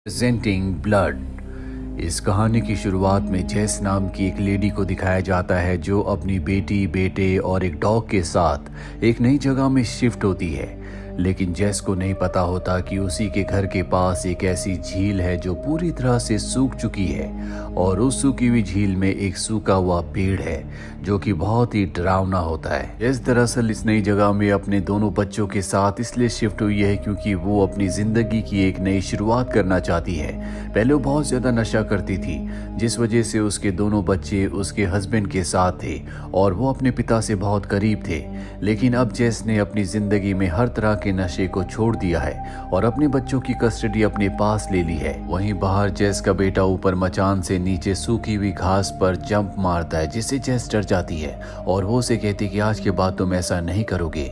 Presenting blood. इस कहानी की शुरुआत में जेस नाम की एक लेडी को दिखाया जाता है जो अपनी बेटी, बेटे और एक डॉग के साथ एक नई जगह में शिफ्ट होती है। लेकिन जेस को नहीं पता होता कि उसी के घर के पास एक ऐसी झील है जो पूरी तरह से सूख चुकी है और उस सूखी हुई झील में एक सूखा हुआ पेड़ है जो कि बहुत ही डरावना होता है। जेस दरअसल इस नई जगह में अपने दोनों बच्चों के साथ इसलिए शिफ्ट हुई है क्योंकि वो अपनी जिंदगी की एक नई शुरुआत करना चाहती है। पहले वो बहुत ज्यादा नशा करती थी जिस वजह से उसके दोनों बच्चे उसके हस्बैंड के साथ थे और वो अपने पिता से बहुत करीब थे। लेकिन अब जेस ने अपनी जिंदगी में हर तरह के नशे को छोड़ दिया है और अपने बच्चों की कस्टडी अपने पास ले ली है। वहीं बाहर जेस का बेटा ऊपर मचान से नीचे सूखी हुई घास पर जंप मारता है जिससे जेस डर जाती है और वो उसे कहती कि आज के बाद तुम ऐसा नहीं करोगे।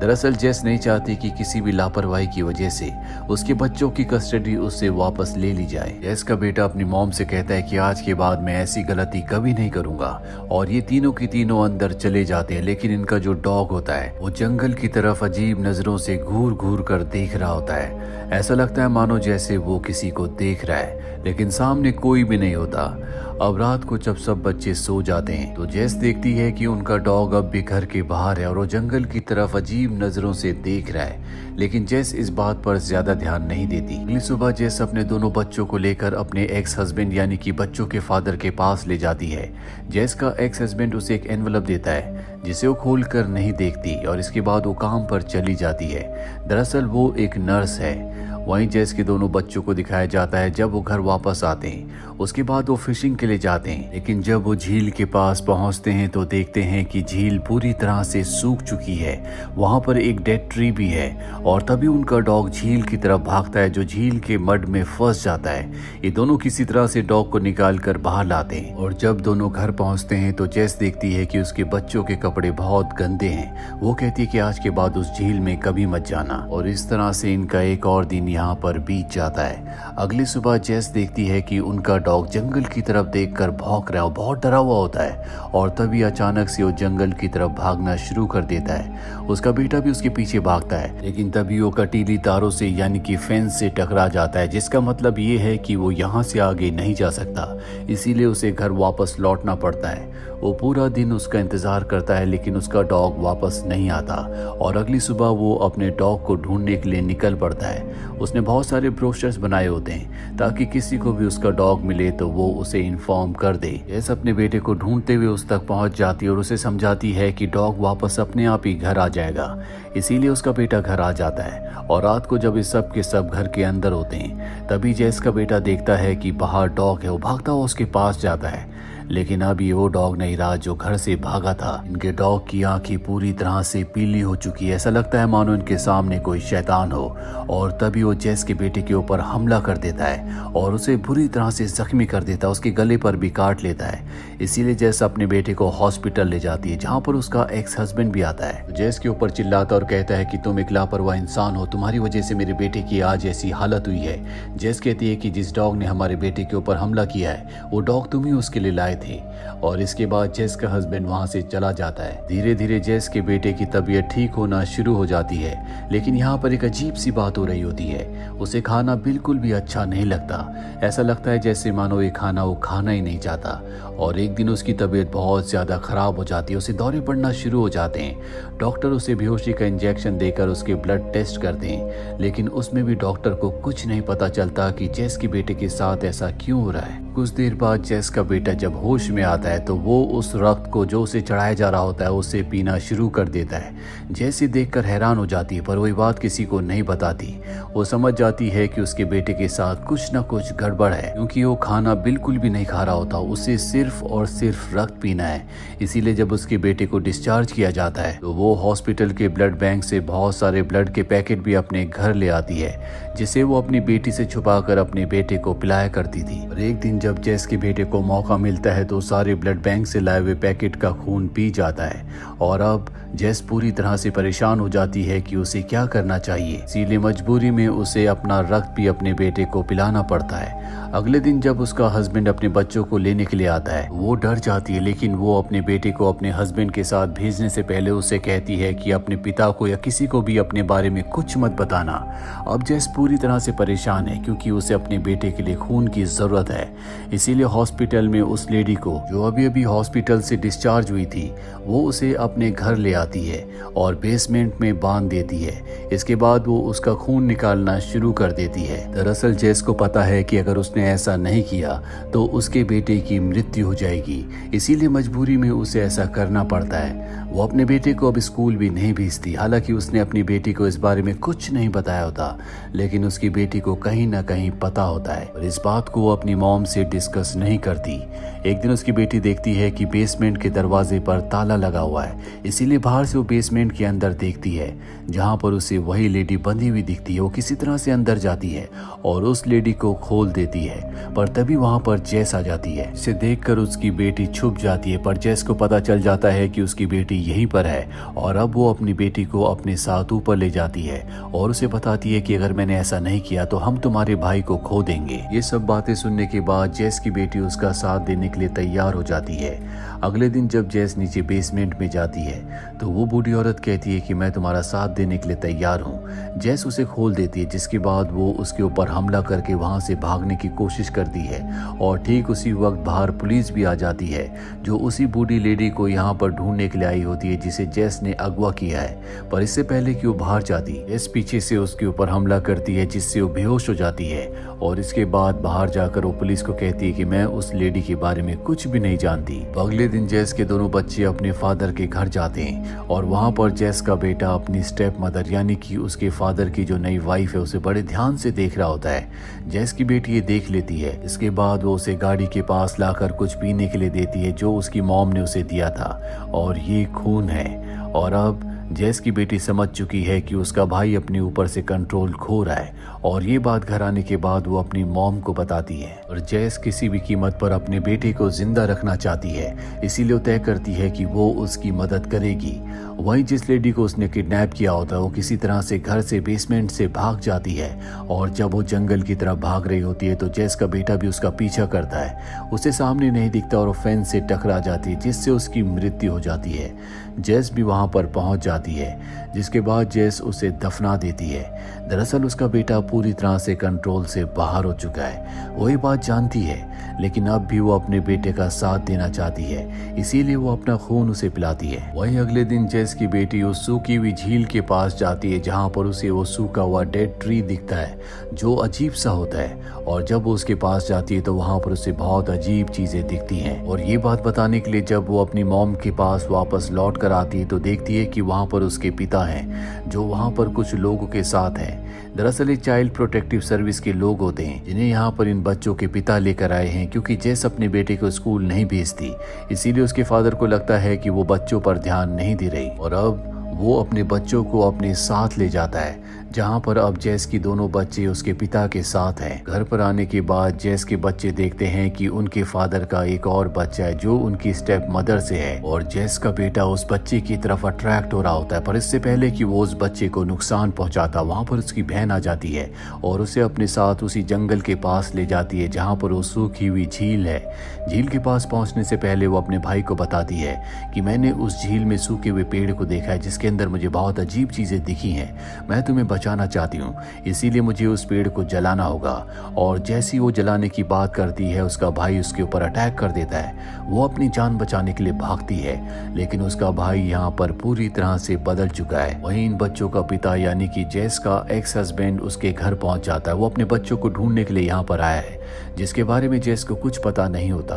दरअसल जेस नहीं चाहती कि किसी भी लापरवाही की वजह से उसके बच्चों की कस्टडी उससे वापस ले ली जाए। जेस का बेटा अपनी मॉम से कहता है कि आज के बाद मैं ऐसी गलती कभी नहीं करूंगा और ये तीनों की तीनों अंदर चले जाते हैं। लेकिन इनका जो डॉग होता है वो जंगल की तरफ अजीब नजरों से घूर घूर कर देख रहा होता है। ऐसा लगता है मानो जैसे वो किसी को देख रहा है लेकिन सामने कोई भी नहीं होता। अब रात को जब सब बच्चे सो जाते हैं तो जेस देखती है कि उनका डॉग अब भी घर के बाहर है और वो जंगल की तरफ अजीब नजरों से देख रहा है। लेकिन जेस इस बात पर ज्यादा ध्यान नहीं देती। अगली सुबह जेस अपने दोनों बच्चों को लेकर अपने एक्स हस्बैंड यानी कि बच्चों के फादर के पास ले जाती है। जेस का एक्स हस्बैंड उसे एक एनवलप देता है जिसे वो खोल कर नहीं देखती और इसके बाद वो काम पर चली जाती है। दरअसल वो एक नर्स है। वहीं जेस के दोनों बच्चों को दिखाया जाता है जब वो घर वापस आते हैं। उसके बाद वो फिशिंग के लिए जाते हैं। लेकिन जब वो झील के पास पहुंचते हैं तो देखते हैं कि झील पूरी तरह से सूख चुकी है। वहां पर एक डेड ट्री भी है और तभी उनका डॉग झील की तरफ भागता है जो झील के मड में फंस जाता है। ये दोनों किसी तरह से डॉग को निकाल कर बाहर लाते हैं और जब दोनों घर पहुंचते हैं तो जेस देखती है कि उसके बच्चों के कपड़े बहुत गंदे हैं। वो कहती है कि आज के बाद उस झील में कभी मत जाना और इस तरह से इनका एक और दिन यहाँ पर बीत जाता है। अगली सुबह जेस देखती है कि उनका डॉग जंगल की तरफ देखकर भौंक रहा है और बहुत डरा हुआ होता है और तभी अचानक से वो जंगल की तरफ भागना शुरू कर देता है। उसका बेटा भी उसके पीछे भागता है लेकिन तभी वो कटीली तारों से यानी कि फेंस से टकरा जाता है जिसका मतलब ये है कि वो यहाँ से आगे नहीं जा सकता। इसीलिए उसे घर वापस लौटना पड़ता है। वो पूरा दिन उसका इंतजार करता है लेकिन उसका डॉग वापस नहीं आता और अगली सुबह वो अपने डॉग को ढूंढने के लिए निकल पड़ता है। उसने बहुत सारे ब्रोशर्स बनाए होते हैं ताकि किसी को भी उसका डॉग मिले तो वो उसे इन्फॉर्म कर दे। जेस अपने बेटे को ढूंढते हुए उस तक पहुंच जाती है और उसे समझाती है कि डॉग वापस अपने आप ही घर आ जाएगा। इसीलिए उसका बेटा घर आ जाता है और रात को जब इस सब के सब घर के अंदर होते हैं तभी जेस का बेटा देखता है कि बाहर डॉग है। वो भागता हुआ उसके पास जाता है लेकिन अब ये वो डॉग नहीं रहा जो घर से भागा था। इनके डॉग की आंखें पूरी तरह से पीली हो चुकी है। ऐसा लगता है मानो इनके सामने कोई शैतान हो और तभी वो जेस के बेटे के ऊपर हमला कर देता है और उसे बुरी तरह से जख्मी कर देता है। उसके गले पर भी काट लेता है। इसीलिए जेस अपने बेटे को हॉस्पिटल ले जाती है जहाँ पर उसका एक्स हस्बैंड भी आता है। जेस के ऊपर चिल्लाता और कहता है कि तुम एक लापरवाह इंसान हो, तुम्हारी वजह से मेरे बेटे की आज ऐसी हालत हुई है। जेस कहती है कि जिस डॉग ने हमारे बेटे के ऊपर हमला किया है वो डॉग तुम ही उसके लिए लाए थे। और इसके बाद जेस का हस्बैंड वहां से चला जाता है। धीरे धीरे जेस के बेटे की तबीयत ठीक होना शुरू हो जाती है लेकिन यहाँ पर एक अजीब सी बात हो रही होती है। उसे खाना बिल्कुल भी अच्छा नहीं लगता। ऐसा लगता है जैसे मानो ये खाना वो खाना ही नहीं चाहता और एक दिन उसकी तबीयत बहुत ज्यादा खराब हो जाती है। उसे दौरे पड़ना शुरू हो जाते हैं। डॉक्टर उसे बेहोशी का इंजेक्शन देकर उसके ब्लड टेस्ट करते हैं लेकिन उसमें भी डॉक्टर को कुछ नहीं पता चलता कि जेस के बेटे के साथ ऐसा क्यों हो रहा है। कुछ देर बाद जेस का बेटा जब होश में आता है तो वो उस रक्त को जो उसे चढ़ाया जा रहा होता है उसे पीना शुरू कर देता है। जेस देखकर हैरान हो जाती है पर वही बात किसी को नहीं बताती। वो समझ जाती है कि उसके बेटे के साथ कुछ न कुछ गड़बड़ है क्योंकि वो खाना बिल्कुल भी नहीं खा रहा होता। उसे सिर्फ और सिर्फ रक्त पीना है। इसीलिए जब उसके बेटे को डिस्चार्ज किया जाता है तो वो हॉस्पिटल के ब्लड बैंक से बहुत सारे ब्लड के पैकेट भी अपने घर ले आती है जिसे वो अपनी बेटी से छुपाकर अपने बेटे को पिलाया करती थी। और एक दिन जब जेस के बेटे को मौका मिलता है तो सारे ब्लड बैंक से लाए हुए पैकेट का खून पी जाता है और अब जेस पूरी तरह से परेशान हो जाती है कि उसे क्या करना चाहिए। इसीलिए मजबूरी में उसे अपना रक्त भी अपने बेटे को पिलाना पड़ता है। अगले दिन जब उसका हस्बैंड अपने बच्चों को लेने के लिए आता है वो डर जाती है लेकिन वो अपने बेटे को अपने हस्बैंड के साथ भेजने से पहले उसे कहती है कि अपने पिता को या किसी को भी अपने बारे में कुछ मत बताना। अब जेस पूरी तरह से परेशान है क्योंकि उसे अपने बेटे के लिए खून की ज़रूरत है। इसीलिए हॉस्पिटल में उस लेडी को, जो अभी अभी हॉस्पिटल से डिस्चार्ज हुई थी, वो उसे अपने घर ले आती है और बेसमेंट में बांध देती है। इसके बाद वो उसका खून निकालना शुरू कर देती है। दरअसल जेस को पता है कि अगर उसने ऐसा नहीं किया तो उसके बेटे की मृत्यु हो जाएगी, इसीलिए मजबूरी में उसे ऐसा करना पड़ता है। वो अपने बेटे को अब स्कूल भी नहीं भेजती, हालांकि उसने अपनी बेटी को इस बारे में कुछ नहीं बताया होता, लेकिन उसकी बेटी को कहीं ना कहीं पता होता है और इस बात को वो अपनी मॉम से डिस्कस नहीं करती। एक दिन उसकी बेटी देखती है कि बेसमेंट के दरवाजे पर ताला लगा हुआ है, इसीलिए बाहर से वो बेसमेंट के अंदर देखती है, जहाँ पर उसे वही लेडी बंधी हुई दिखती है। वो किसी तरह से अंदर जाती है और उस लेडी को खोल देती है, पर तभी वहाँ पर जेस आ जाती है। इसे देखकर उसकी बेटी छुप जाती है, पर जेस को पता चल जाता है कि उसकी बेटी यहीं पर है और अब वो अपनी बेटी को अपने साथ ऊपर ले जाती है और उसे बताती है कि अगर मैंने ऐसा नहीं किया तो हम तुम्हारे भाई को खो देंगे। ये सब बातें सुनने के बाद जेस की बेटी उसका साथ देने के लिए तैयार हो जाती है। अगले दिन जब जेस नीचे बेसमेंट में जाती है तो वो बूढ़ी औरत कहती है कि मैं तुम्हारा साथ देने के लिए तैयार हूँ। जेस उसे खोल देती है, जिसके बाद वो उसके ऊपर हमला करके वहाँ से भागने की कोशिश करती है और ठीक उसी वक्त बाहर पुलिस भी आ जाती है, जो उसी बूढ़ी लेडी को यहाँ पर ढूंढने के लिए आई होती है जिसे जेस ने अगवा किया है। पर इससे पहले कि वो बाहर जाती, जेस पीछे से उसके ऊपर हमला करती है जिससे वो बेहोश हो जाती है और इसके बाद बाहर जाकर वो पुलिस को कहती है कि मैं उस लेडी के बारे में कुछ भी नहीं जानती। अगले दिन जेस के दोनों बच्चे अपने फादर के घर जाते हैं और वहाँ पर जेस का बेटा अपनी स्टेप मदर यानी कि उसके फादर की जो नई वाइफ है उसे बड़े ध्यान से देख रहा होता है। जेस की बेटी ये देख लेती है। इसके बाद वो उसे गाड़ी के पास लाकर कुछ पीने के लिए देती है जो उसकी मॉम ने उसे दिया था और ये खून है। और अब जेस की बेटी समझ चुकी है कि उसका भाई अपने ऊपर से कंट्रोल खो रहा है और ये बात घर आने के बाद वो अपनी मॉम को बताती है और जेस किसी भी कीमत पर अपने बेटे को जिंदा रखना चाहती है, इसीलिए वो तय करती है कि वो उसकी मदद करेगी। वहीं जिस लेडी को उसने किडनैप किया होता है वो किसी तरह से घर से बेसमेंट से भाग जाती है और जब वो जंगल की तरफ भाग रही होती है तो जेस का बेटा भी उसका पीछा करता है। उसे सामने नहीं दिखता और वो फेंस से टकरा जाती है जिससे उसकी मृत्यु हो जाती है। जेस भी वहां पर पहुंच जाती है, जिसके बाद जेस उसे दफना देती है। दरअसल उसका बेटा पूरी तरह से कंट्रोल से बाहर हो चुका है, वो ये बात जानती है, लेकिन अब भी वो अपने बेटे का साथ देना चाहती है, इसीलिए वो अपना खून उसे पिलाती है। वहीं अगले दिन जेस की बेटी उस सूखी हुई झील के पास जाती है जहाँ पर उसे वो सूखा हुआ डेड ट्री दिखता है जो अजीब सा होता है और जब वो उसके पास जाती है तो वहाँ पर उसे बहुत अजीब चीजें दिखती हैं। और ये बात बताने के लिए जब वो अपनी मॉम के पास वापस लौट कर आती है तो देखती है कि वहाँ पर उसके पिता हैं जो वहाँ पर कुछ लोगों के साथ हैं। दरअसल ये चाइल्ड प्रोटेक्टिव सर्विस के लोग होते हैं जिन्हें यहाँ पर इन बच्चों के पिता लेकर आए हैं, क्योंकि जेस अपने बेटे को स्कूल नहीं भेजती, इसीलिए उसके फादर को लगता है कि वो बच्चों पर ध्यान नहीं दे रही और अब वो अपने बच्चों को अपने साथ ले जाता है, जहाँ पर अब जेस की दोनों बच्चे उसके पिता के साथ हैं। घर पर आने के बाद जेस के बच्चे देखते हैं कि उनके फादर का एक और बच्चा है जो उनकी स्टेप मदर से है और जेस का बेटा उस बच्चे की तरफ अट्रैक्ट हो रहा होता है। पर इससे पहले कि वो उस बच्चे को नुकसान पहुंचाता, वहां पर उसकी बहन आ जाती है और उसे अपने साथ उसी जंगल के पास ले जाती है जहाँ पर वो सूखी हुई झील है। झील के पास पहुंचने से पहले वो अपने भाई को बताती है कि मैंने उस झील में सूखे हुए पेड़ को देखा है जिसके अंदर मुझे बहुत अजीब चीजें दिखी हैं। मैं तुम्हें बचाना चाहती हूँ, इसीलिए मुझे उस पेड़ को जलाना होगा। और जैसी वो जलाने की बात करती है उसका भाई उसके ऊपर अटैक कर देता है। वो अपनी जान बचाने के लिए भागती है, लेकिन उसका भाई यहाँ पर पूरी तरह से बदल चुका है। वहीं इन बच्चों का पिता यानी कि जेस का एक्स हस्बैंड उसके घर पहुंच जाता है। वो अपने बच्चों को ढूंढने के लिए यहाँ पर आया है, जिसके बारे में जेस को कुछ पता नहीं होता।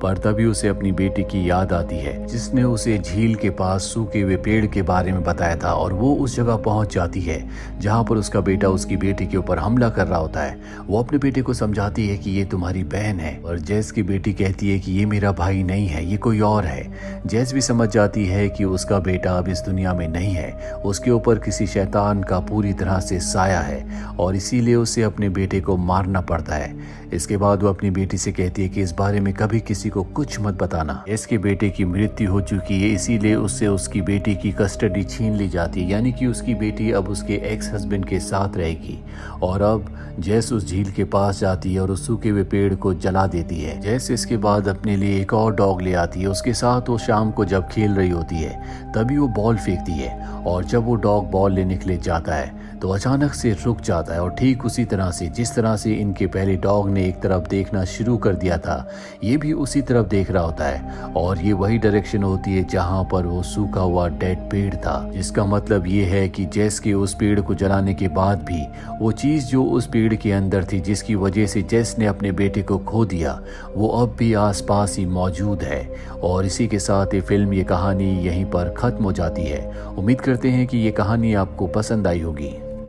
पर तभी उसे अपनी बेटी की याद आती है जिसने उसे झील के पास सूखे हुए पेड़ के बारे में बताया था और वो उस जगह पहुंच जाती है जहां पर उसका बेटा उसकी बेटी के ऊपर हमला कर रहा होता है। वो अपने बेटे को समझाती है कि ये तुम्हारी बहन है और जेस की बेटी कहती है कि ये मेरा भाई नहीं है, ये कोई और है। जेस भी समझ जाती है कि उसका बेटा अब इस दुनिया में नहीं है, उसके ऊपर किसी शैतान का पूरी तरह से साया है और इसीलिए उसे अपने बेटे को मारना पड़ता है। इसके बाद वो अपनी बेटी से कहती है कि इस बारे में कभी किसी को कुछ मत बताना। इसके बेटे की मृत्यु हो चुकी है, इसीलिए उससे उसकी बेटी की कस्टडी छीन ली जाती है, यानी कि उसकी बेटी अब उसके एक्स हस्बैंड के साथ रहेगी। और अब जैस उस झील के पास जाती है और उस सूखे हुए पेड़ को जला देती है। जैस इसके बाद अपने लिए एक और डॉग ले आती है। उसके साथ वो शाम को जब खेल रही होती है तभी वो बॉल फेंकती है और जब वो डॉग बॉल लेने के लिए जाता है तो अचानक से रुक जाता है और ठीक उसी तरह से जिस तरह से इनके पहले डॉग ने एक तरफ देखना शुरू कर दिया था, ये भी उसी तरफ देख रहा होता है और ये वही डायरेक्शन होती है जहां पर वो सूखा हुआ डेड पेड़ था। जिसका मतलब ये है कि जेस के उस पेड़ को जलाने के बाद भी वो चीज़ जो उस पेड़ के अंदर थी, जिसकी वजह से जेस ने अपने बेटे को खो दिया, वो अब भी आसपास ही मौजूद है। और इसी के साथ ये फिल्म, ये कहानी यहीं पर ख़त्म हो जाती है। उम्मीद करते हैं कि ये कहानी आपको पसंद आई होगी।